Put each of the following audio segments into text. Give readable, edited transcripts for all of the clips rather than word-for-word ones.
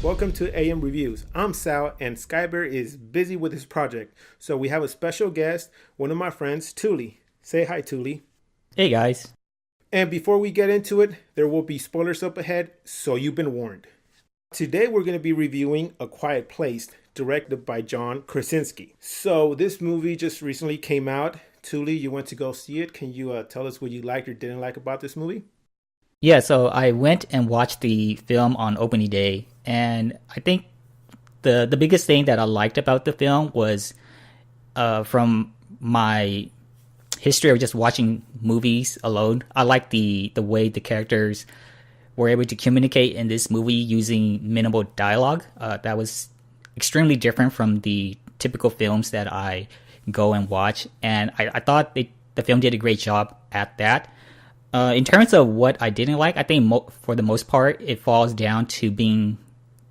Welcome to AM Reviews. I'm Sal, and Skybear is busy with his project, so we have a special guest, one of my friends, Touly. Say hi, Touly. Hey guys. And before we get into it, there will be spoilers up ahead, so you've been warned. Today we're going to be reviewing A Quiet Place, directed by John Krasinski. So this movie just recently came out. Touly, you went to go see it. Can you tell us what you liked or didn't like about this movie? Yeah, so I went and watched the film on opening day, and I think the biggest thing that I liked about the film was from my history of just watching movies alone. I like the way the characters were able to communicate in this movie using minimal dialogue. That was extremely different from the typical films that I go and watch, and I thought the film did a great job at that. In terms of what I didn't like, I think for the most part, it falls down to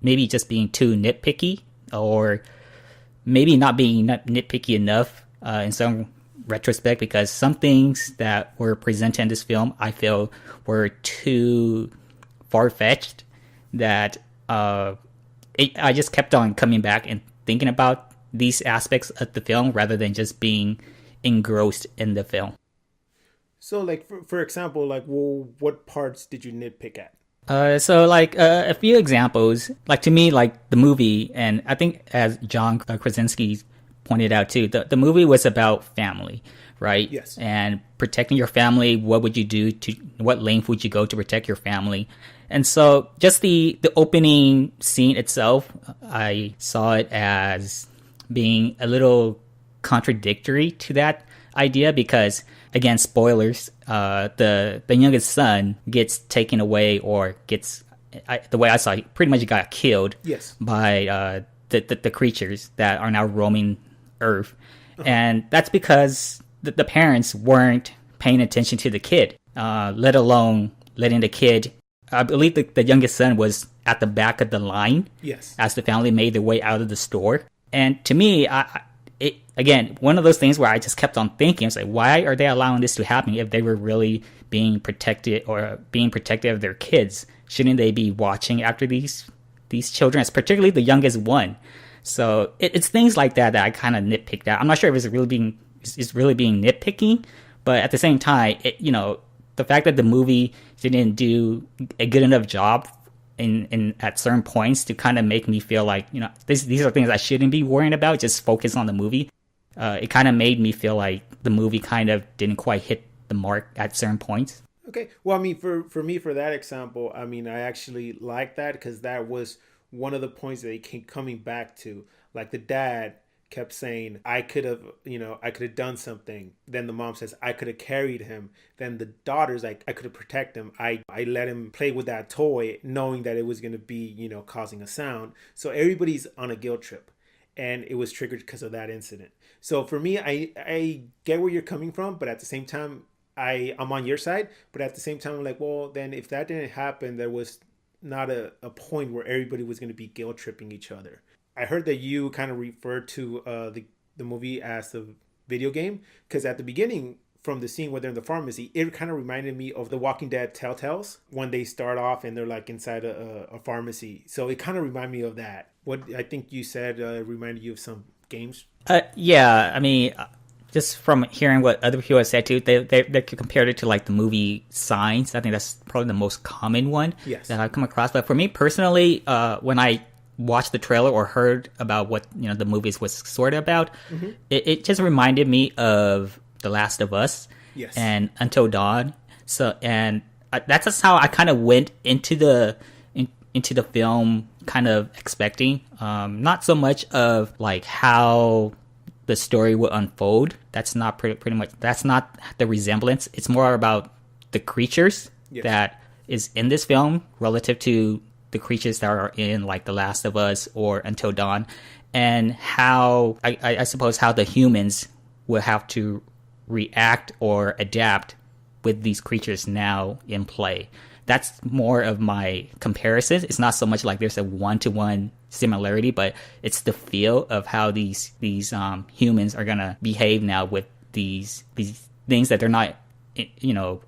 maybe just being too nitpicky, or maybe not being nitpicky enough in some retrospect, because some things that were presented in this film, I feel, were too far-fetched that I just kept on coming back and thinking about these aspects of the film rather than just being engrossed in the film. So, like, for example, like, well, what parts did you nitpick at? A few examples, like to me, like the movie, and I think as John Krasinski pointed out too, the movie was about family, right? Yes. And protecting your family. What would you do what length would you go to protect your family? And so just the opening scene itself, I saw it as being a little contradictory to that idea because, again, spoilers, the youngest son gets taken away, or the way I saw it, he pretty much got killed. Yes. By the creatures that are now roaming Earth. And that's because the parents weren't paying attention to the kid, let alone letting the kid, I believe the youngest son was at the back of the line. Yes. As the family made their way out of the store. And to me, again, one of those things where I just kept on thinking, it's like, why are they allowing this to happen if they were really being protected or being protective of their kids? Shouldn't they be watching after these children, particularly the youngest one? So it's things like that I kind of nitpicked at. I'm not sure if it's really being nitpicking, but at the same time, the fact that the movie didn't do a good enough job in at certain points to kind of make me feel like, these are things I shouldn't be worrying about, just focus on the movie. It kind of made me feel like the movie kind of didn't quite hit the mark at certain points. Okay. Well, I mean, for me, for that example, I mean, I actually like that because that was one of the points that they keep coming back to. Like the dad kept saying, I could have done something. Then the mom says, I could have carried him. Then the daughter's like, I could have protected him. I let him play with that toy knowing that it was going to be, causing a sound. So everybody's on a guilt trip. And it was triggered because of that incident. So for me, I get where you're coming from, but at the same time, I'm on your side. But at the same time, I'm like, well, then if that didn't happen, there was not a point where everybody was going to be guilt tripping each other. I heard that you kind of referred to the movie as a video game, because at the beginning, from the scene where they're in the pharmacy, it kind of reminded me of the Walking Dead Telltales when they start off and they're like inside a pharmacy. So it kind of reminded me of that. What I think you said reminded you of some games. Yeah, I mean, just from hearing what other people have said too, they compared it to like the movie Signs. I think that's probably the most common one that I've come across. But for me personally, when I watched the trailer or heard about what the movies was sort of about, it just reminded me of The Last of Us, and Until Dawn. So, and that's just how I kind of went into the film, kind of expecting, not so much of like how the story would unfold. That's not pretty much. That's not the resemblance. It's more about the creatures that is in this film relative to the creatures that are in like The Last of Us or Until Dawn, and how I suppose how the humans will have to react or adapt with these creatures now in play. That's more of my comparison. It's not so much like there's a one-to-one similarity, but it's the feel of how these humans are gonna behave now with these things that they're not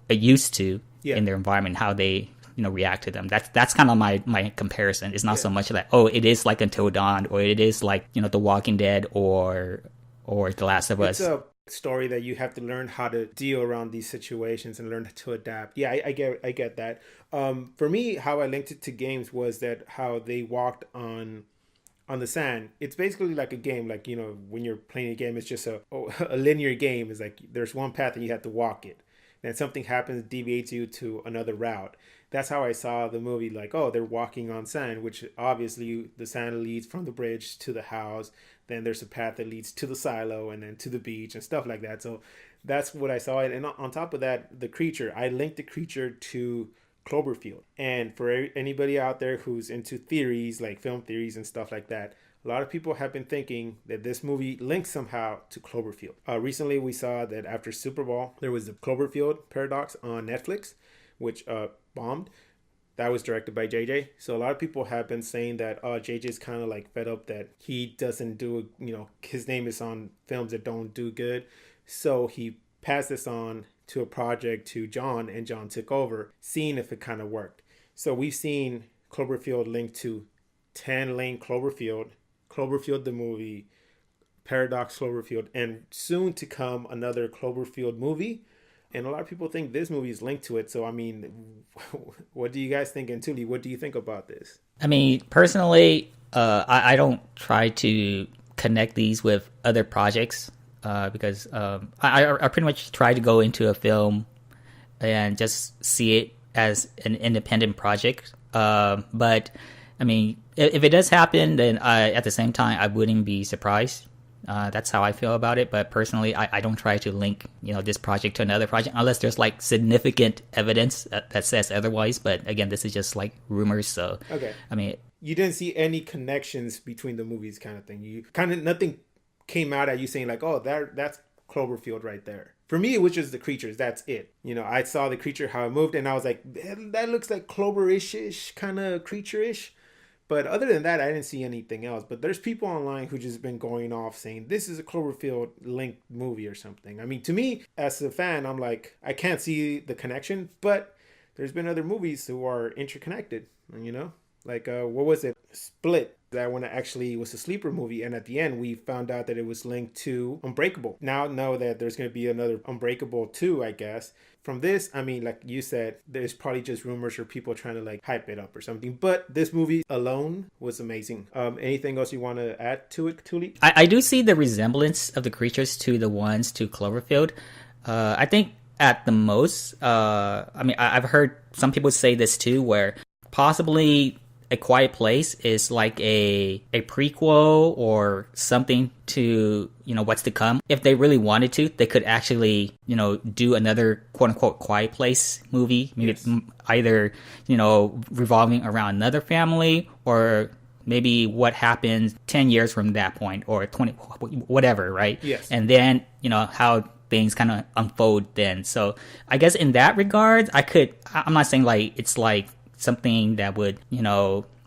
used to in their environment. How they react to them. That's kind of my comparison. It's not so much that, oh, it is like Until Dawn, or it is like, The Walking Dead or The Last of Us. It's a story that you have to learn how to deal around these situations and learn to adapt. Yeah, I get that. For me, how I linked it to games was that how they walked on the sand. It's basically like a game, like, when you're playing a game, it's just a linear game. It's like there's one path and you have to walk it. Then something happens, deviates you to another route. That's how I saw the movie, like, oh, they're walking on sand, which obviously the sand leads from the bridge to the house. Then there's a path that leads to the silo and then to the beach and stuff like that. So that's what I saw. And on top of that, the creature, I linked the creature to Cloverfield. And for anybody out there who's into theories, like film theories and stuff like that, a lot of people have been thinking that this movie links somehow to Cloverfield. Recently, we saw that after Super Bowl, there was the Cloverfield paradox on Netflix, which bombed. That was directed by JJ. So a lot of people have been saying that JJ's kind of like fed up that he doesn't do, his name is on films that don't do good. So he passed this on to a project to John, and John took over, seeing if it kind of worked. So we've seen Cloverfield linked to 10 Lane Cloverfield, Cloverfield the movie, Paradox Cloverfield, and soon to come another Cloverfield movie. And a lot of people think this movie is linked to it. So, I mean, what do you guys think? And Touly, what do you think about this? I mean, personally, I don't try to connect these with other projects because I pretty much try to go into a film and just see it as an independent project. But, I mean, if it does happen, then at the same time, I wouldn't be surprised. That's how I feel about it. But personally, I don't try to link, this project to another project unless there's like significant evidence that says otherwise. But again, this is just like rumors. So, okay. I mean, you didn't see any connections between the movies, kind of thing. You kind of nothing came out at you saying like, oh, that's Cloverfield right there. For me, it was just the creatures. That's it. I saw the creature, how it moved, and I was like, that looks like Clover-ish kind of creature-ish. But other than that, I didn't see anything else. But there's people online who just been going off saying this is a Cloverfield linked movie or something. I mean, to me, as a fan, I'm like, I can't see the connection. But there's been other movies who are interconnected, Like, what was it? Split. That one actually was a sleeper movie. And at the end, we found out that it was linked to Unbreakable. Now know that there's going to be another Unbreakable 2, I guess. From this, I mean, like you said, there's probably just rumors or people trying to like hype it up or something. But this movie alone was amazing. Anything else you want to add to it, Touly? I do see the resemblance of the creatures to the ones to Cloverfield. I think at the most, I mean, I've heard some people say this too, where possibly A Quiet Place is like a prequel or something to, what's to come. If they really wanted to, they could actually, do another quote unquote Quiet Place movie. Maybe yes. Either, revolving around another family or maybe what happens 10 years from that point or 20, whatever, right? Yes. And then, how things kind of unfold then. So I guess in that regard, I'm not saying like, it's like, something that would,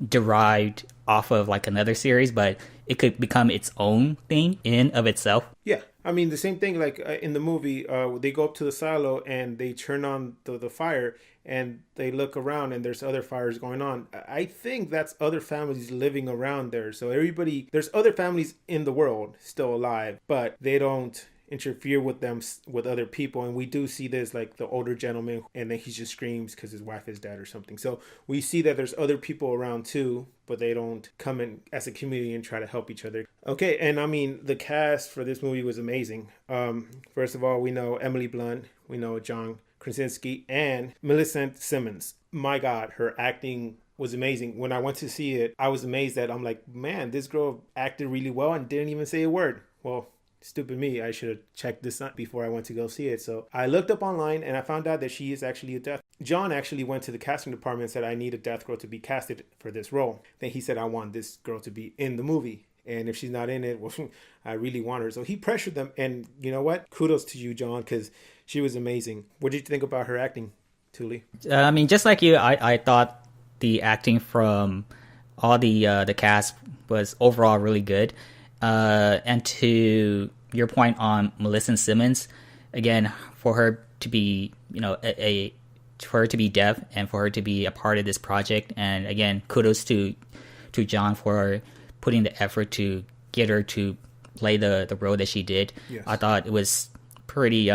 derived off of like another series, but it could become its own thing in of itself. Yeah. I mean, the same thing like in the movie, they go up to the silo and they turn on the fire and they look around and there's other fires going on. I think that's other families living around there. So there's other families in the world still alive, but they don't interfere with them, with other people. And we do see this, like the older gentleman, and then he just screams because his wife is dead or something. So we see that there's other people around too, but they don't come in as a community and try to help each other. Okay, and I mean, the cast for this movie was amazing. First of all, we know Emily Blunt, we know John Krasinski, and Millicent Simmons. My God, her acting was amazing. When I went to see it, I was amazed that I'm like, man, this girl acted really well and didn't even say a word. Well, stupid me, I should have checked this out before I went to go see it. So I looked up online and I found out that she is actually a death. John actually went to the casting department and said, I need a death girl to be casted for this role. Then he said, I want this girl to be in the movie. And if she's not in it, well, I really want her. So he pressured them. And you know what? Kudos to you, John, because she was amazing. What did you think about her acting, Touly? I mean, just like you, I thought the acting from all the cast was overall really good. And to your point on Melissa Simmons, again, for her to be, for her to be deaf and for her to be a part of this project. And again, kudos to John for putting the effort to get her to play the role that she did. Yes. I thought it was pretty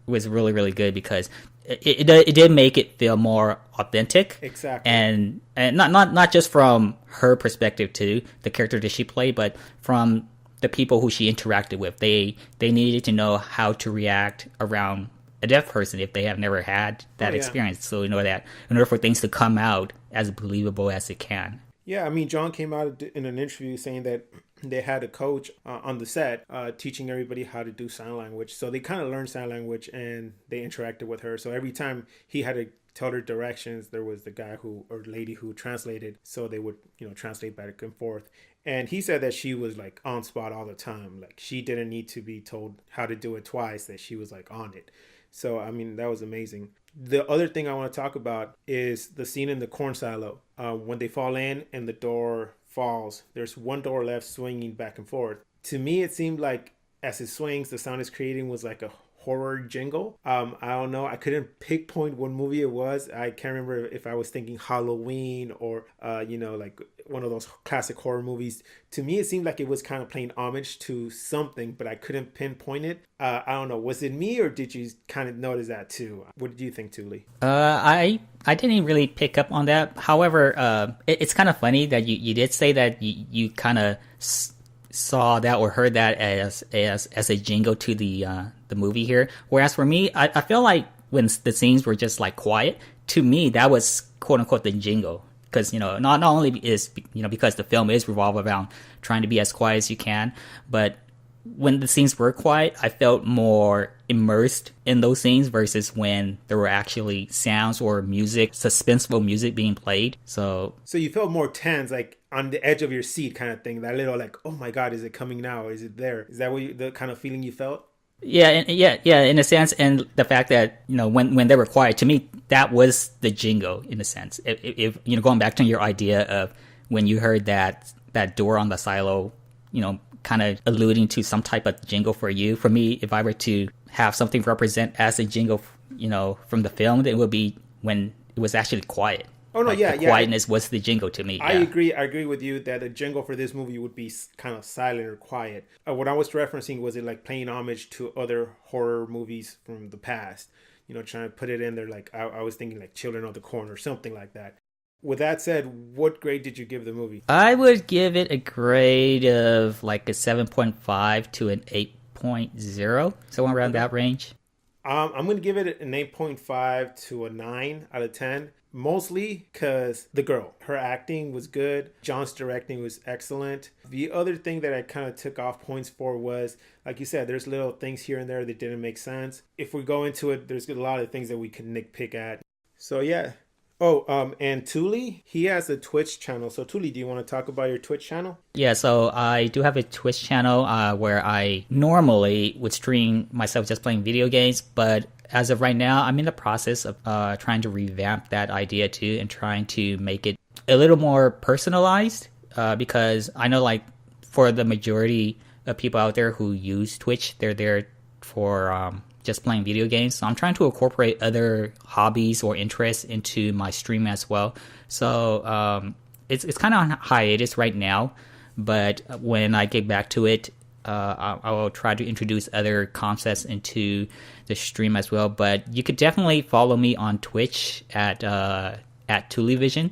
was really, really good because it did make it feel more authentic. Exactly. And not just from her perspective too, the character that she played, but from the people who she interacted with. They needed to know how to react around a deaf person if they have never had that experience. So you know that in order for things to come out as believable as it can. Yeah, I mean, John came out in an interview saying that they had a coach on the set teaching everybody how to do sign language. So they kind of learned sign language and they interacted with her. So every time he had to tell her directions, there was the guy or lady who translated. So they would, translate back and forth. And he said that she was like on spot all the time. Like she didn't need to be told how to do it twice, that she was like on it. So, I mean, that was amazing. The other thing I want to talk about is the scene in the corn silo. When they fall in and the door falls, there's one door left swinging back and forth. To me, it seemed like as it swings, the sound it's creating was like a horror jingle. I don't know. I couldn't pinpoint what movie it was. I can't remember if I was thinking Halloween or, like one of those classic horror movies. To me, it seemed like it was kind of playing homage to something, but I couldn't pinpoint it. I don't know. Was it me or did you kind of notice that too? What did you think, Touly? I didn't really pick up on that. However, it's kind of funny that you did say that you kind of saw that or heard that as a jingle to the movie here. Whereas for me, I feel like when the scenes were just like quiet, to me that was quote unquote the jingle. Because not only is because the film is revolved around trying to be as quiet as you can, but when the scenes were quiet, I felt more immersed in those scenes versus when there were actually sounds or music, suspenseful music being played. So you felt more tense, like on the edge of your seat kind of thing. That little like, oh my God, is it coming now? Is it there? Is that the kind of feeling you felt? Yeah, in a sense, and the fact that when they were quiet, to me that was the jingle in a sense. If going back to your idea of when you heard that door on the silo, kind of alluding to some type of jingle for you. For me, if I were to have something represent as a jingle, from the film, then it would be when it was actually quiet. Oh no, the quietness was the jingle to me. I agree with you that the jingle for this movie would be kind of silent or quiet. What I was referencing was it like playing homage to other horror movies from the past. Trying to put it in there. Like I was thinking like Children of the Corn or something like that. With that said, what grade did you give the movie? I would give it a grade of like a 7.5 to an 8.0, somewhere around that range. I'm going to give it an 8.5 to a 9 out of 10. Mostly because the girl, her acting was good. John's directing was excellent. The other thing that I kind of took off points for was, like you said, there's little things here and there that didn't make sense. If we go into it, there's a lot of things that we can nitpick at. So yeah. Oh, and Touly, he has a Twitch channel. So Touly, do you want to talk about your Twitch channel? Yeah, so I do have a Twitch channel where I normally would stream myself just playing video games, but as of right now, I'm in the process of trying to revamp that idea too and trying to make it a little more personalized because I know like for the majority of people out there who use Twitch, they're there for just playing video games. So I'm trying to incorporate other hobbies or interests into my stream as well. So it's kind of on hiatus right now, but when I get back to it, I will try to introduce other concepts into the stream as well. But you could definitely follow me on Twitch at Toulyvision,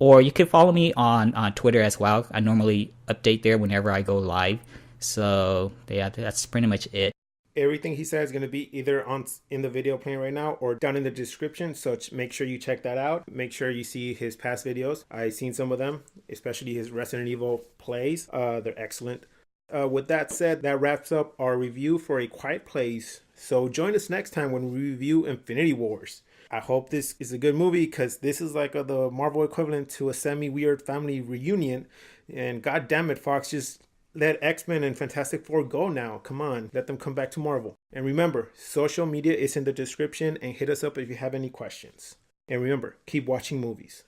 or you could follow me on Twitter as well. I normally update there whenever I go live. So yeah, that's pretty much it. Everything he says is going to be either in the video playing right now or down in the description. So make sure you check that out. Make sure you see his past videos. I've seen some of them, especially his Resident Evil plays. They're excellent. With that said, that wraps up our review for A Quiet Place. So join us next time when we review Infinity Wars. I hope this is a good movie because this is like the Marvel equivalent to a semi-weird family reunion. And god damn it, Fox, just let X-Men and Fantastic Four go now. Come on, let them come back to Marvel. And remember, social media is in the description and hit us up if you have any questions. And remember, keep watching movies.